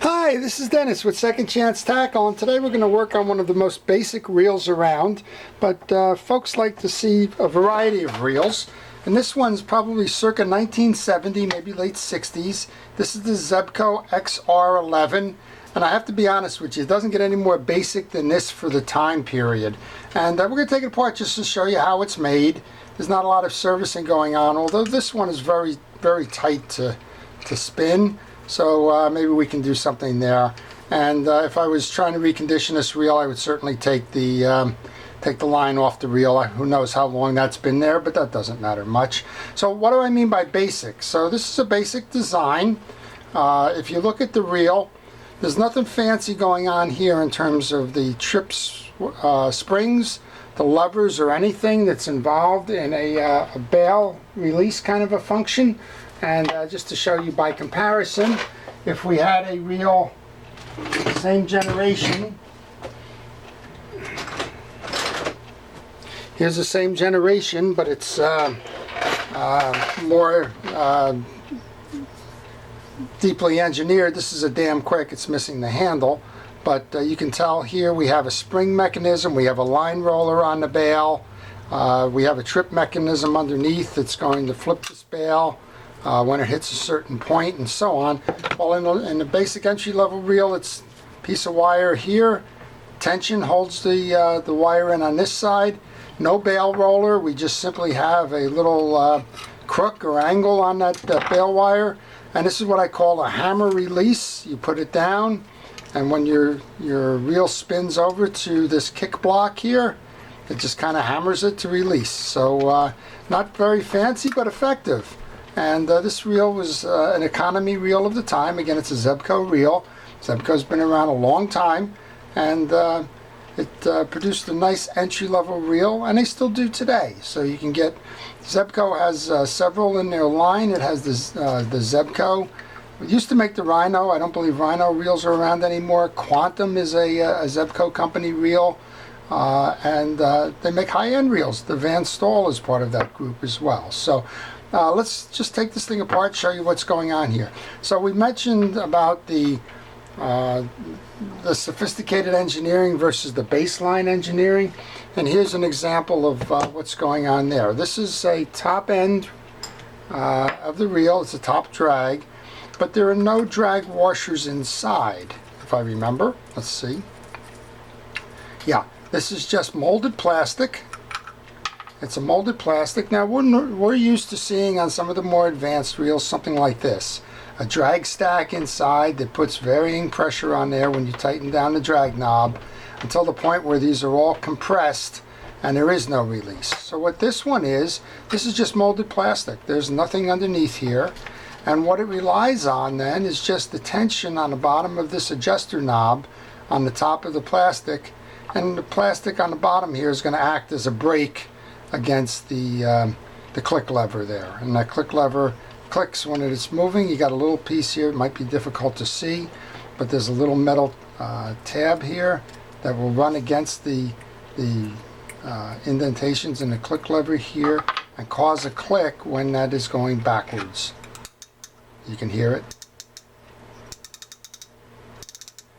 Hi, this is Dennis with Second Chance Tackle, and today we're going to work on one of the most basic reels around, but folks like to see a variety of reels, and this one's probably circa 1970, maybe late 60s. This is the Zebco XR11, and I have to be honest with you, it doesn't get any more basic than this for the time period. And we're going to take it apart just to show you how it's made. There's not a lot of servicing going on, although this one is very, very tight to spin. So maybe we can do something there. And if I was trying to recondition this reel, I would certainly take the line off the reel. Who knows how long that's been there, but that doesn't matter much. So what do I mean by basic? So this is a basic design. If you look at the reel, there's nothing fancy going on here in terms of the trip springs, the levers, or anything that's involved in a bail release kind of a function. And just to show you by comparison, if we had a reel same generation, here's the same generation, but it's more deeply engineered. This is a damn quick, it's missing the handle, but you can tell here we have a spring mechanism, we have a line roller on the bail, we have a trip mechanism underneath that's going to flip this bail when it hits a certain point, and so on. Well, in the basic entry-level reel, it's a piece of wire here. Tension holds the wire in on this side. No bail roller. We just simply have a little crook or angle on that bail wire, and this is what I call a hammer release. You put it down, and when your reel spins over to this kick block here, it just kind of hammers it to release. So not very fancy, but effective. And this reel was an economy reel of the time. Again, it's a Zebco reel. Zebco's been around a long time, and it produced a nice entry-level reel, and they still do today. So you can get, Zebco has several in their line. It has the Zebco. We used to make the Rhino. I don't believe Rhino reels are around anymore. Quantum is a Zebco company reel, and they make high-end reels. The Van Staal is part of that group as well. So let's just take this thing apart, show you what's going on here. So we mentioned about the sophisticated engineering versus the baseline engineering, and here's an example of what's going on there. This is a top end of the reel. It's a top drag, but there are no drag washers inside, if I remember. Let's see. Yeah, this is just molded plastic. It's a molded plastic. Now we're used to seeing on some of the more advanced reels something like this. A drag stack inside that puts varying pressure on there when you tighten down the drag knob until the point where these are all compressed and there is no release. So what this one is, this is just molded plastic. There's nothing underneath here. And what it relies on then is just the tension on the bottom of this adjuster knob on the top of the plastic. And the plastic on the bottom here is going to act as a brake against the click lever there, and that click lever clicks when it is moving. You got a little piece here, it might be difficult to see, but there's a little metal tab here that will run against the indentations in the click lever here and cause a click when that is going backwards. You can hear it.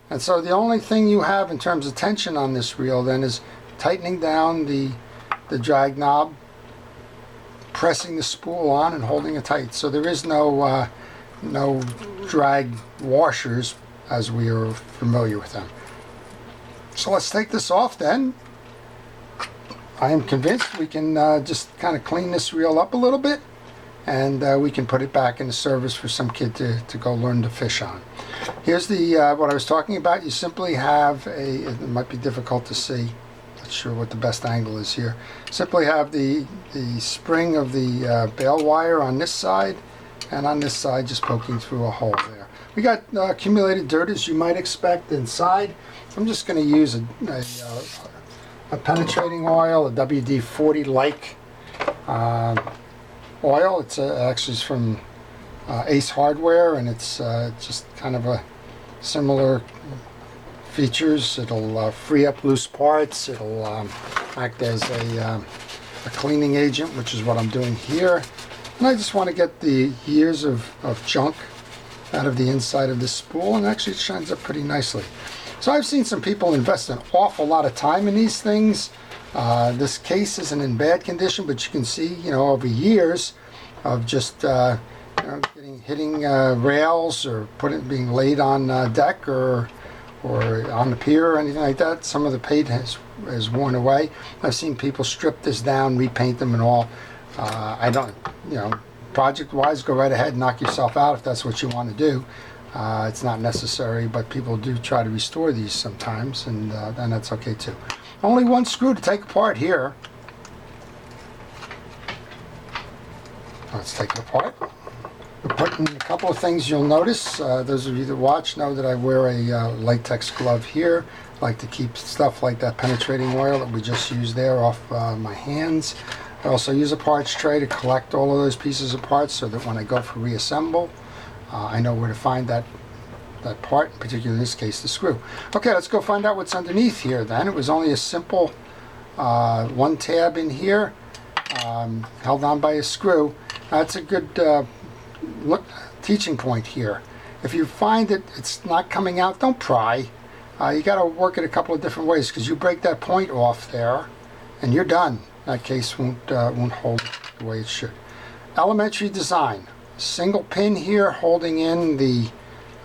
And so the only thing you have in terms of tension on this reel then is tightening down the drag knob, pressing the spool on and holding it tight. So there is no drag washers as we are familiar with them. So let's take this off then. I am convinced we can just kind of clean this reel up a little bit, and we can put it back into service for some kid to go learn to fish on. Here's the what I was talking about. You simply have it might be difficult to see, not sure what the best angle is here. Simply have the spring of the bail wire on this side, and on this side just poking through a hole there. We got accumulated dirt, as you might expect, inside. I'm just going to use a penetrating oil, a WD-40 like oil. It's actually from Ace Hardware, and it's just kind of a similar features. It'll free up loose parts. It'll act as a cleaning agent, which is what I'm doing here. And I just want to get the years of junk out of the inside of this spool, and actually it shines up pretty nicely. So I've seen some people invest an awful lot of time in these things. This case isn't in bad condition, but you can see, over years of just hitting rails or being laid on deck or on the pier or anything like that. Some of the paint has worn away. I've seen people strip this down, repaint them and all. I don't, project-wise, go right ahead and knock yourself out if that's what you want to do. It's not necessary, but people do try to restore these sometimes, and that's okay too. Only one screw to take apart here. Let's take it apart. We're putting a couple of things you'll notice. Those of you that watch know that I wear a latex glove here. I like to keep stuff like that penetrating oil that we just used there off my hands. I also use a parts tray to collect all of those pieces of parts so that when I go for reassemble, I know where to find that part, particularly in this case the screw. Okay, let's go find out what's underneath here then. It was only a simple one tab in here, held on by a screw. That's a good teaching point here. If you find that it's not coming out, don't pry. You got to work it a couple of different ways, because you break that point off there and you're done. That case won't hold the way it should. Elementary design. Single pin here holding in the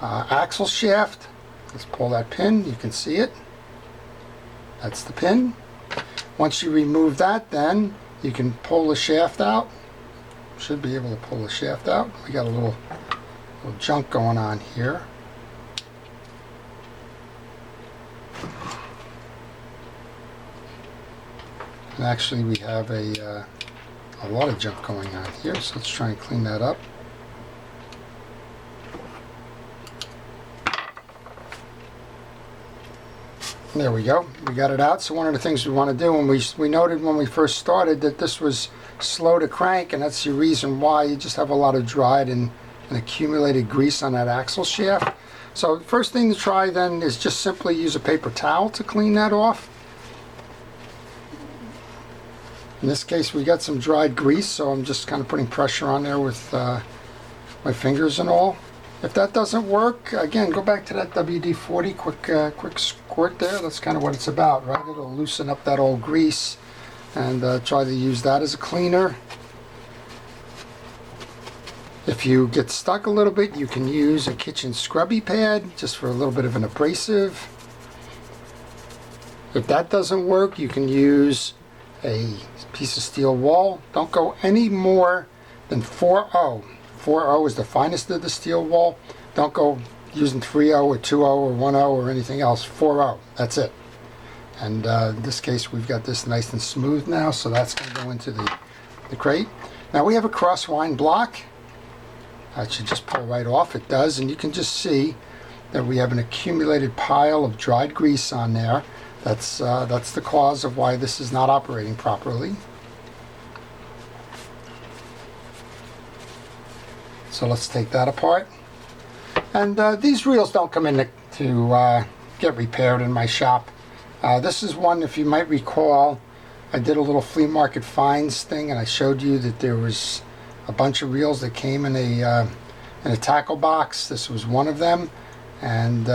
axle shaft. Let's pull that pin. You can see it. That's the pin. Once you remove that, then you can pull the shaft out. Should be able to pull the shaft out. We got a little junk going on here. And actually we have a lot of junk going on here, so let's try and clean that up. There we go. We got it out. So one of the things we want to do, and we noted when we first started that this was slow to crank, and that's the reason why. You just have a lot of dried and accumulated grease on that axle shaft. So first thing to try then is just simply use a paper towel to clean that off. In this case we got some dried grease, so I'm just kind of putting pressure on there with my fingers and all. If that doesn't work, again, go back to that WD-40 quick squirt there. That's kind of what it's about, right? It'll loosen up that old grease, and try to use that as a cleaner. If you get stuck a little bit, you can use a kitchen scrubby pad just for a little bit of an abrasive. If that doesn't work, you can use a piece of steel wool. Don't go any more than 4/0. 4/0 is the finest of the steel wool. Don't go using 3/0 or 2/0 or 1/0 or anything else. 4/0, that's it. And in this case we've got this nice and smooth now, so that's going to go into the crate. Now we have a crosswind block. That should just pull right off. It does, and you can just see that we have an accumulated pile of dried grease on there. That's the cause of why this is not operating properly. So let's take that apart. And these reels don't come in to get repaired in my shop. This is one, if you might recall, I did a little flea market finds thing, and I showed you that there was a bunch of reels that came in a tackle box. This was one of them, and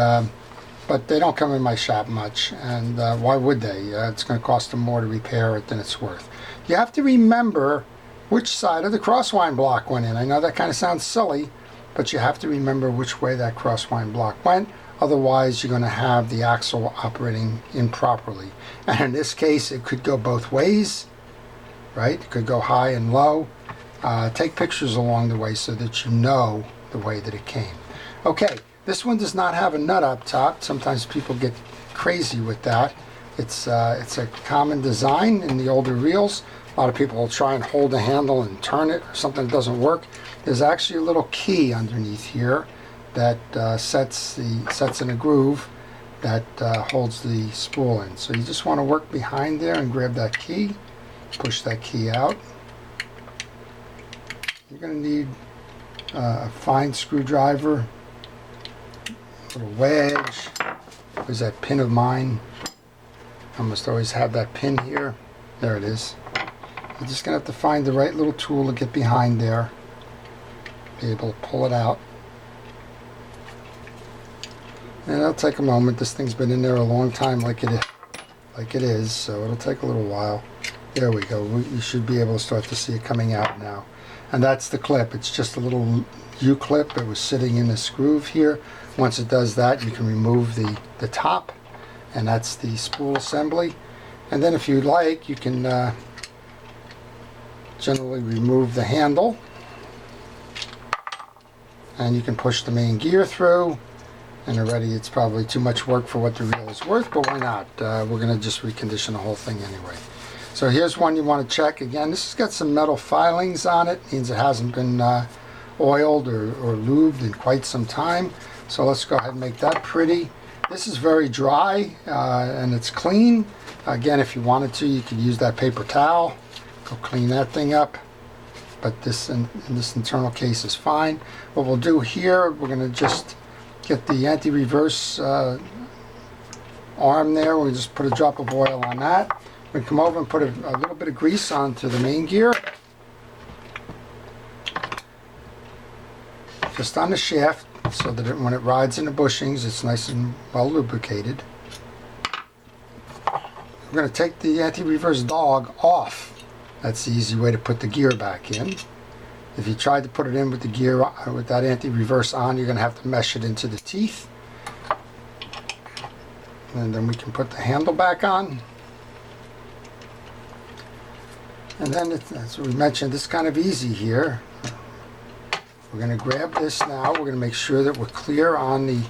but they don't come in my shop much, and why would they? It's going to cost them more to repair it than it's worth. You have to remember which side of the crosswind block went in. I know that kind of sounds silly, but you have to remember which way that crosswind block went. Otherwise, you're going to have the axle operating improperly. And in this case, it could go both ways, right? It could go high and low. Take pictures along the way so that you know the way that it came. Okay, this one does not have a nut up top. Sometimes people get crazy with that. It's a common design in the older reels. A lot of people will try and hold the handle and turn it, or something that doesn't work. There's actually a little key underneath here that sets in a groove that holds the spool in. So you just want to work behind there and grab that key, push that key out. You're going to need a fine screwdriver, a little wedge. There's that pin of mine. I must always have that pin here. There it is. You're just going to have to find the right little tool to get behind there, be able to pull it out. And it'll take a moment. This thing's been in there a long time like it is, so it'll take a little while. There we go. You should be able to start to see it coming out now. And that's the clip. It's just a little U-clip. It was sitting in this groove here. Once it does that, you can remove the top, and that's the spool assembly. And then if you like, you can generally remove the handle, and you can push the main gear through. And already it's probably too much work for what the reel is worth, but why not? We're going to just recondition the whole thing anyway. So here's one you want to check. Again, this has got some metal filings on it. Means it hasn't been oiled or lubed in quite some time. So let's go ahead and make that pretty. This is very dry and it's clean. Again, if you wanted to, you could use that paper towel. Go clean that thing up. But this in this internal case is fine. What we'll do here, we're going to just get the anti-reverse arm there. We'll just put a drop of oil on that. We come over and put a little bit of grease onto the main gear. Just on the shaft, so that when it rides in the bushings, it's nice and well lubricated. We're going to take the anti-reverse dog off. That's the easy way to put the gear back in. If you tried to put it in with the gear with that anti-reverse on, you're going to have to mesh it into the teeth. And then we can put the handle back on. And then, as we mentioned, it's kind of easy here. We're going to grab this now. We're going to make sure that we're clear on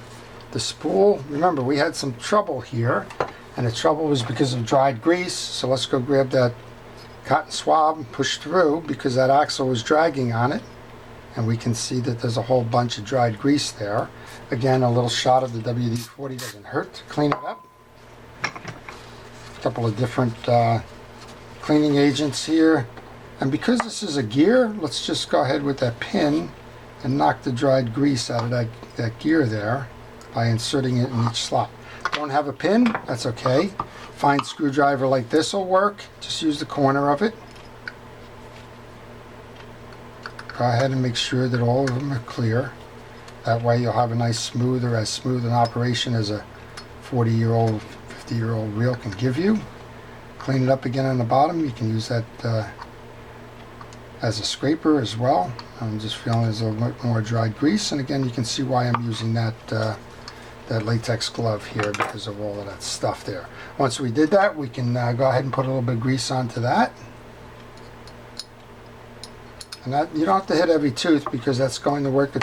the spool. Remember, we had some trouble here, and the trouble was because of dried grease. So let's go grab that cotton swab and push through, because that axle was dragging on it, and we can see that there's a whole bunch of dried grease there. Again, a little shot of the WD-40 doesn't hurt to clean it up. A couple of different cleaning agents here, and because this is a gear, let's just go ahead with that pin and knock the dried grease out of that gear there by inserting it in each slot. Don't have a pin? That's okay. Fine screwdriver like this will work. Just use the corner of it. Go ahead and make sure that all of them are clear. That way you'll have a nice smooth, or as smooth an operation as a 40-year-old, 50-year-old reel can give you. Clean it up again on the bottom. You can use that as a scraper as well. I'm just feeling there's a little bit more dried grease, and again you can see why I'm using that latex glove here, because of all of that stuff there. Once we did that, we can go ahead and put a little bit of grease onto that. And that, you don't have to hit every tooth, because that's going to work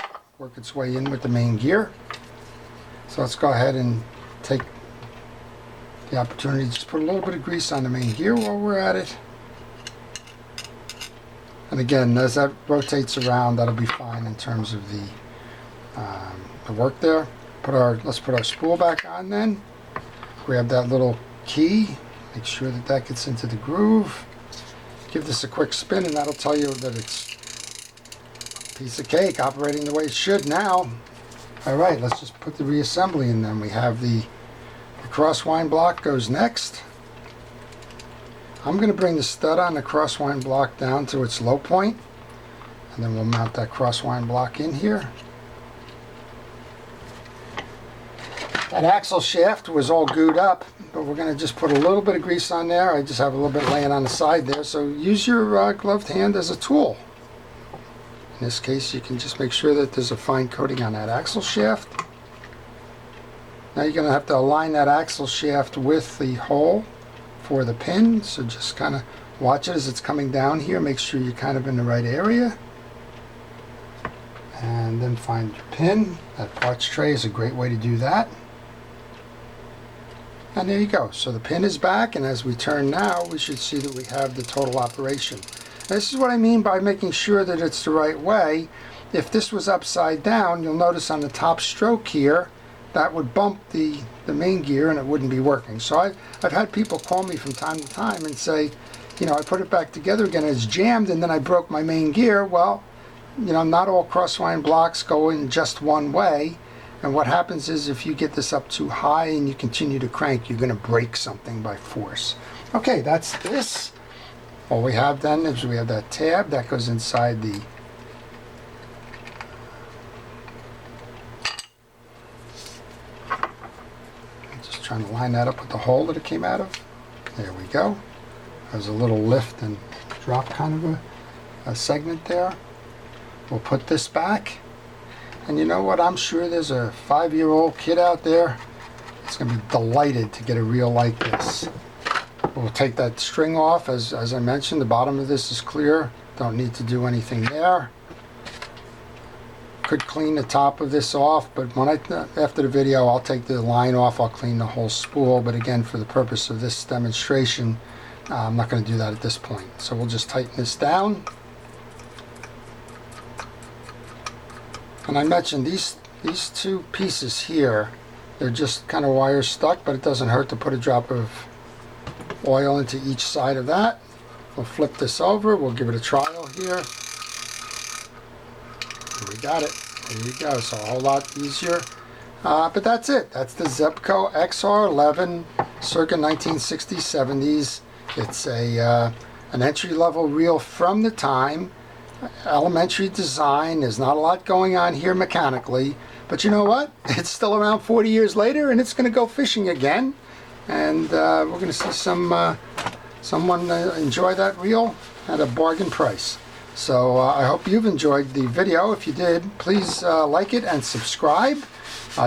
its way in with the main gear. So let's go ahead and take the opportunity to just put a little bit of grease on the main gear while we're at it. And again, as that rotates around, that'll be fine in terms of the work there. Let's put our spool back on then. Grab that little key. Make sure that that gets into the groove. Give this a quick spin, and that'll tell you that it's a piece of cake operating the way it should now. Alright, let's just put the reassembly in then. We have the crosswind block goes next. I'm going to bring the stud on the crosswind block down to its low point, and then we'll mount that crosswind block in here. That axle shaft was all gooed up, but we're going to just put a little bit of grease on there. I just have a little bit laying on the side there, so use your gloved hand as a tool. In this case, you can just make sure that there's a fine coating on that axle shaft. Now you're going to have to align that axle shaft with the hole for the pin, so just kind of watch it as it's coming down here. Make sure you're kind of in the right area. And then find your pin. That parts tray is a great way to do that. And there you go. So the pin is back, and as we turn now, we should see that we have the total operation. This is what I mean by making sure that it's the right way. If this was upside down, you'll notice on the top stroke here, that would bump the main gear and it wouldn't be working. So I've had people call me from time to time and say, you know, I put it back together again, it's jammed, and then I broke my main gear. Well, you know, not all crosswind blocks go in just one way. And what happens is, if you get this up too high and you continue to crank, you're going to break something by force. Okay, that's this. All we have then is we have that tab that goes inside the trying to line that up with the hole that it came out of. There we go. There's a little lift and drop kind of a segment there. We'll put this back. And you know what? I'm sure there's a 5-year-old kid out there that's going to be delighted to get a reel like this. We'll take that string off. As I mentioned, the bottom of this is clear. Don't need to do anything there. Could clean the top of this off, but after the video, I'll take the line off. I'll clean the whole spool. But again, for the purpose of this demonstration, I'm not going to do that at this point. So we'll just tighten this down. And I mentioned these two pieces here, they're just kind of wire stuck, but it doesn't hurt to put a drop of oil into each side of that. We'll flip this over. We'll give it a trial here. We got it. There you go. So a whole lot easier. But that's it. That's the Zebco XR11 circa 1960s, 70s. It's an entry-level reel from the time. Elementary design. There's not a lot going on here mechanically, but you know what? It's still around 40 years later, and it's going to go fishing again. And we're going to see someone enjoy that reel at a bargain price. So I hope you've enjoyed the video. If you did, please like it and subscribe.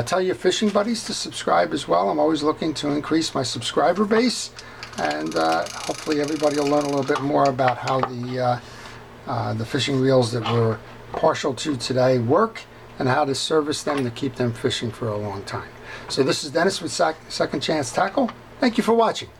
Tell your fishing buddies to subscribe as well. I'm always looking to increase my subscriber base, and hopefully everybody will learn a little bit more about how the fishing reels that we're partial to today work and how to service them to keep them fishing for a long time. So this is Dennis with Second Chance Tackle. Thank you for watching.